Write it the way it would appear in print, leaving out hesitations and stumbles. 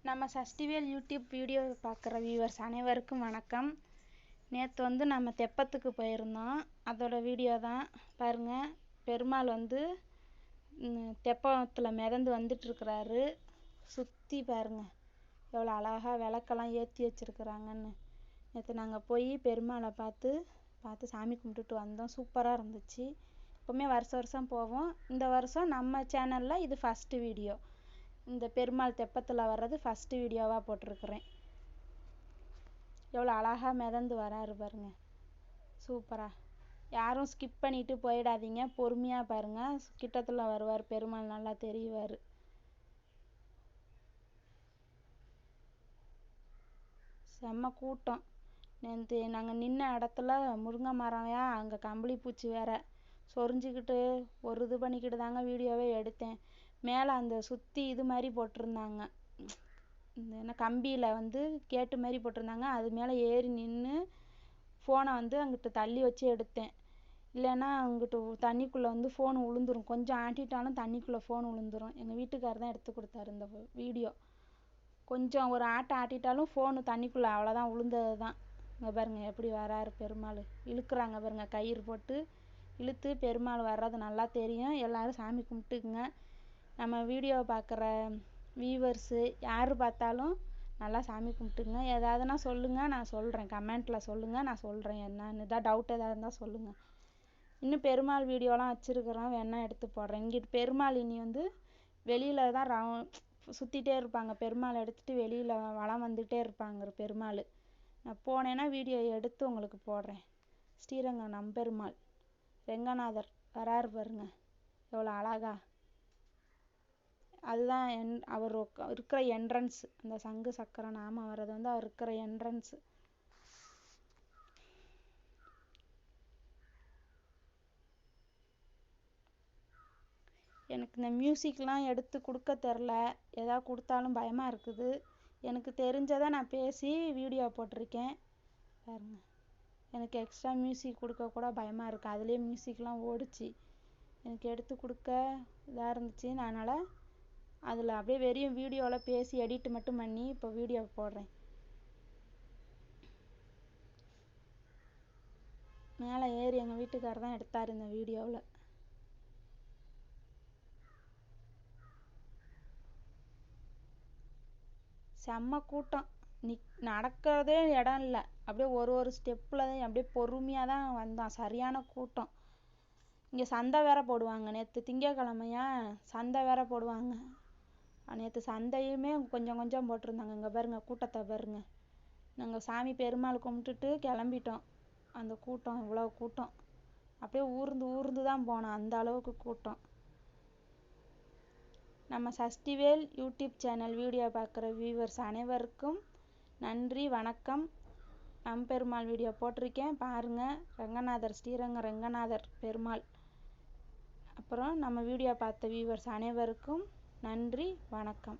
நம்ம சஷ்டிவேல் YouTube video பார்க்குற viewers அனைவருக்கும் வணக்கம். நேற்று வந்து நம்ம தெப்பத்துக்கு போயிருந்தோம். அதோட வீடியோ தான் பாருங்கள். பெருமாள் வந்து தெப்பத்தில் மிதந்து வந்துட்டுருக்கிறாரு. சுற்றி பாருங்கள் எவ்வளோ அழகாக விளக்கெல்லாம் ஏற்றி வச்சுருக்குறாங்கன்னு. நேற்று நாங்கள் போய் பெருமாளை பார்த்து சாமி கும்பிட்டுட்டு வந்தோம். சூப்பராக இருந்துச்சு. எப்போவுமே வருஷம் போவோம். இந்த வருஷம் நம்ம சேனலில் இது ஃபஸ்ட்டு வீடியோ. இந்த பெருமாள் தெப்பத்தில் வர்றது ஃபஸ்ட்டு வீடியோவாக போட்டிருக்கிறேன். எவ்வளோ அழகாக மிதந்து வராரு பாருங்க. சூப்பராக. யாரும் ஸ்கிப் பண்ணிட்டு போயிடாதீங்க. பொறுமையாக பாருங்கள். கிட்டத்தில் வருவார் பெருமாள், நல்லா தெரிவார். செம்ம கூட்டம். நேற்று நாங்கள் நின்ன இடத்துல முருங்கை மரம்யா, அங்கே கம்பளி பூச்சி வேற சொரிஞ்சிக்கிட்டு ஒரு இது பண்ணிக்கிட்டு தாங்க வீடியோவே எடுத்தேன். மேலே அந்த சுற்றி இது மாதிரி போட்டிருந்தாங்க. இந்த என்ன கம்பியில் வந்து கேட்டு மாதிரி போட்டிருந்தாங்க. அது மேலே ஏறி நின்று ஃபோனை வந்து அங்கிட்டு தள்ளி வச்சு எடுத்தேன். இல்லைன்னா அங்கிட்டு தண்ணிக்குள்ளே வந்து ஃபோன் விழுந்துரும். கொஞ்சம் ஆட்டிட்டாலும் தண்ணிக்குள்ளே ஃபோன் விழுந்துரும். எங்கள் வீட்டுக்காரர் தான் எடுத்து கொடுத்தாரு இந்த வீடியோ. கொஞ்சம் ஒரு ஆட்டிட்டாலும் ஃபோனு தண்ணிக்குள்ளே அவ்வளோதான், விழுந்தது தான். இங்கே பாருங்கள் எப்படி வராரு பெருமாள். இழுக்கிறாங்க பாருங்கள், கயிறு போட்டு இழுத்து பெருமாள் வர்றது நல்லா தெரியும். எல்லோரும் சாமி கும்பிட்டுக்குங்க. நம்ம வீடியோவை பார்க்குற வியூவர்ஸு யார் பார்த்தாலும் நல்லா சாமி கும்பிட்டுங்க. ஏதாவதுனா சொல்லுங்கள், நான் சொல்கிறேன். கமெண்ட்டில் சொல்லுங்கள், நான் சொல்கிறேன். என்னன்னு தான் டவுட் ஏதாவது இருந்தால் சொல்லுங்கள். இன்னும் பெருமாள் வீடியோலாம் வச்சுருக்குறோம், வேணா எடுத்து போடுறேன். இங்கிட்டு பெருமாள் இனி வந்து வெளியில் தான் சுற்றிட்டே இருப்பாங்க. பெருமாள் எடுத்துகிட்டு வெளியில் வலம் வந்துகிட்டே இருப்பாங்க பெருமாள். நான் போனேன்னா வீடியோ எடுத்து உங்களுக்கு போடுறேன். ஸ்ரீரங்கம் நம்பெருமாள் ரெங்கநாதர் வராரு பாருங்க, எவ்வளோ அழகா. அதுதான் அவர் இருக்கிற என்ட்ரன்ஸ். அந்த சங்கு சக்கரம் நாம வர்றது வந்து அவர் இருக்கிற என்ட்ரன்ஸு. எனக்கு இந்த மியூசிக்லாம் எடுத்து கொடுக்க தெரில. ஏதாவது கொடுத்தாலும் பயமாக இருக்குது. எனக்கு தெரிஞ்சதை நான் பேசி வீடியோ போட்டிருக்கேன் பாருங்க. எனக்கு எக்ஸ்ட்ரா மியூசிக் கொடுக்க கூட பயமாக இருக்குது. அதுலேயே மியூசிக்லாம் ஓடிச்சு. எனக்கு எடுத்து கொடுக்க இதாக இருந்துச்சு. அதனால் அதில் அப்படியே வெறும் வீடியோவில் பேசி எடிட் மட்டும் பண்ணி இப்போ வீடியோ போடுறேன். மேலே ஏறி எங்கள் வீட்டுக்காரர் தான் எடுத்தார் இந்த வீடியோவில். செம்ம கூட்டம். நடக்கிறதே இடம் இல்லை. அப்படியே ஒரு ஸ்டெப்பில் தான் அப்படியே பொறுமையாக தான் வந்தோம். சரியான கூட்டம். இங்கே சந்தை வேற போடுவாங்க. நேற்று திங்கக்கிழமையா சந்தை வேற போடுவாங்க. நேற்று சந்தையுமே கொஞ்சம் போட்டிருந்தாங்க. இங்கே பாருங்க கூட்டத்தை பாருங்க. நாங்கள் சாமி பெருமாள் கும்பிட்டுட்டு கிளம்பிட்டோம். அந்த கூட்டம் இவ்வளோ கூட்டம். அப்படியே ஊர்ந்து தான் போனோம். அந்த அளவுக்கு கூட்டம். நம்ம சஷ்டிவேல் யூடியூப் சேனல் வீடியோ பார்க்குற வியூவர்ஸ் அனைவருக்கும் நன்றி, வணக்கம். நம்பெருமாள் வீடியோ போட்டிருக்கேன் பாருங்கள். ரெங்கநாதர், ஸ்ரீரங்கம் ரெங்கநாதர் பெருமாள். அப்புறம் நம்ம வீடியோ பார்த்த வியூவர்ஸ் அனைவருக்கும் நன்றி, வணக்கம்.